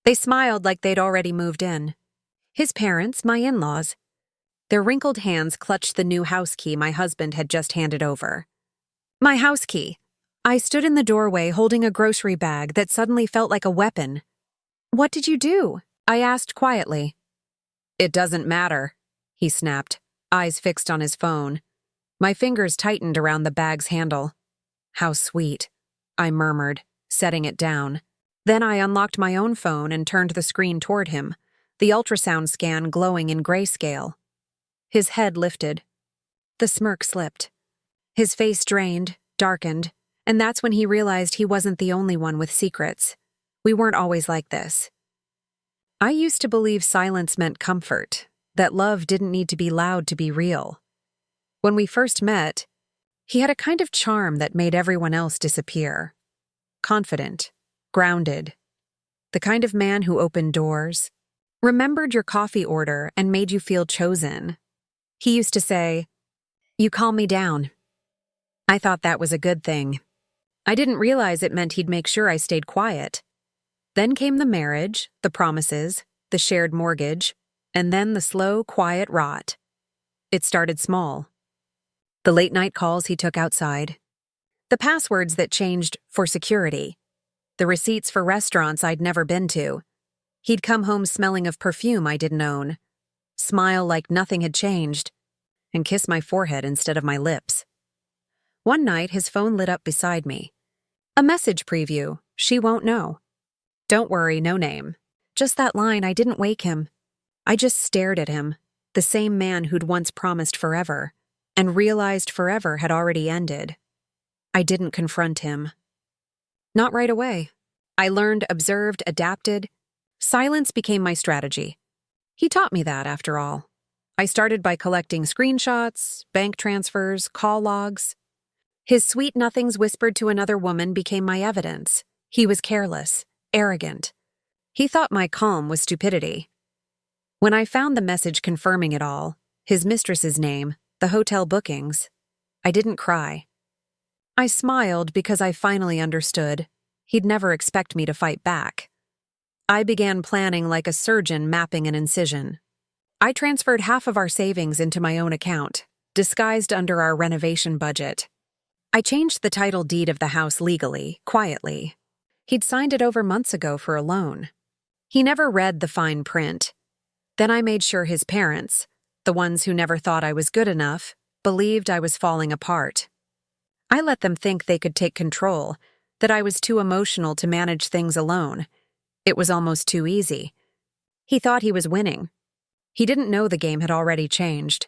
They smiled like they'd already moved in. His parents, my in-laws. Their wrinkled hands clutched the new house key my husband had just handed over. My house key. I stood in the doorway holding a grocery bag that suddenly felt like a weapon. What did you do? I asked quietly. It doesn't matter, he snapped, eyes fixed on his phone. My fingers tightened around the bag's handle. How sweet, I murmured, setting it down. Then I unlocked my own phone and turned the screen toward him, the ultrasound scan glowing in grayscale. His head lifted. The smirk slipped. His face drained, darkened, and that's when he realized he wasn't the only one with secrets. We weren't always like this. I used to believe silence meant comfort, that love didn't need to be loud to be real. When we first met, he had a kind of charm that made everyone else disappear. Confident, grounded, the kind of man who opened doors, remembered your coffee order, and made you feel chosen. He used to say, "You calm me down." I thought that was a good thing. I didn't realize it meant he'd make sure I stayed quiet. Then came the marriage, the promises, the shared mortgage, and then the slow, quiet rot. It started small. The late-night calls he took outside. The passwords that changed for security. The receipts for restaurants I'd never been to. He'd come home smelling of perfume I didn't own, smile like nothing had changed, and kiss my forehead instead of my lips. One night, his phone lit up beside me. A message preview, "She won't know." Don't worry, no name. Just that line, I didn't wake him. I just stared at him, the same man who'd once promised forever, and realized forever had already ended. I didn't confront him. Not right away. I learned, observed, adapted. Silence became my strategy. He taught me that, after all. I started by collecting screenshots, bank transfers, call logs. His sweet nothings whispered to another woman became my evidence. He was careless, arrogant. He thought my calm was stupidity. When I found the message confirming it all, his mistress's name, the hotel bookings, I didn't cry. I smiled because I finally understood. He'd never expect me to fight back. I began planning like a surgeon mapping an incision. I transferred half of our savings into my own account, disguised under our renovation budget. I changed the title deed of the house legally, quietly. He'd signed it over months ago for a loan. He never read the fine print. Then I made sure his parents, the ones who never thought I was good enough, believed I was falling apart. I let them think they could take control, that I was too emotional to manage things alone. It was almost too easy. He thought he was winning. He didn't know the game had already changed.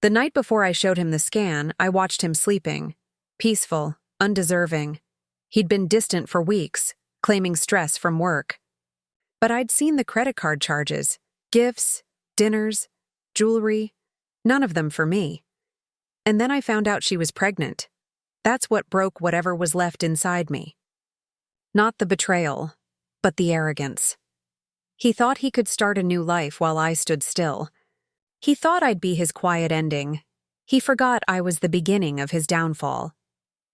The night before I showed him the scan, I watched him sleeping. Peaceful, undeserving. He'd been distant for weeks, claiming stress from work. But I'd seen the credit card charges, gifts, dinners, jewelry, none of them for me. And then I found out she was pregnant. That's what broke whatever was left inside me. Not the betrayal, but the arrogance. He thought he could start a new life while I stood still. He thought I'd be his quiet ending. He forgot I was the beginning of his downfall.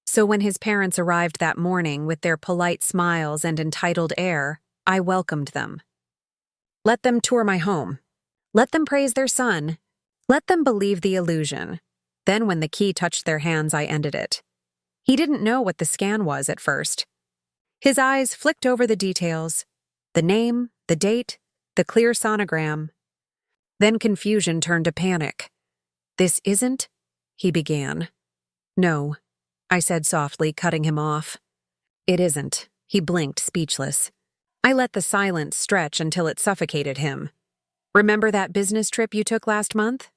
So when his parents arrived that morning with their polite smiles and entitled air, I welcomed them. Let them tour my home. Let them praise their son. Let them believe the illusion. Then when the key touched their hands, I ended it. He didn't know what the scan was at first. His eyes flicked over the details, the name, the date, the clear sonogram. Then confusion turned to panic. "This isn't?" he began. "No," I said softly, cutting him off. "It isn't." He blinked, speechless. I let the silence stretch until it suffocated him. "Remember that business trip you took last month?"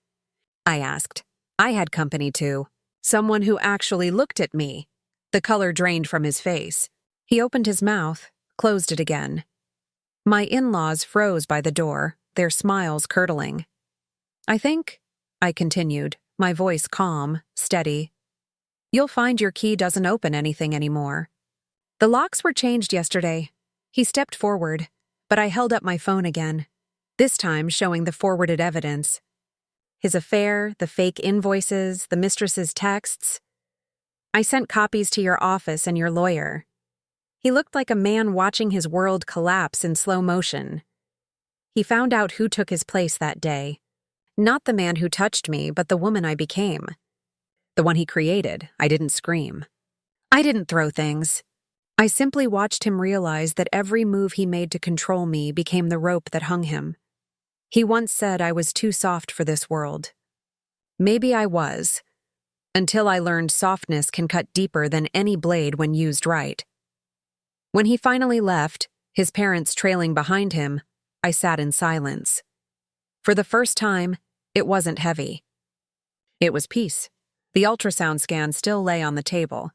I asked. I had company too. Someone who actually looked at me. The color drained from his face. He opened his mouth, closed it again. My in-laws froze by the door, their smiles curdling. I continued, my voice calm, steady. "You'll find your key doesn't open anything anymore. The locks were changed yesterday." He stepped forward, but I held up my phone again, this time showing the forwarded evidence. His affair, the fake invoices, the mistress's texts. "I sent copies to your office and your lawyer." He looked like a man watching his world collapse in slow motion. He found out who took his place that day. Not the man who touched me, but the woman I became. The one he created. I didn't scream. I didn't throw things. I simply watched him realize that every move he made to control me became the rope that hung him. He once said I was too soft for this world. Maybe I was, until I learned softness can cut deeper than any blade when used right. When he finally left, his parents trailing behind him, I sat in silence. For the first time, it wasn't heavy. It was peace. The ultrasound scan still lay on the table.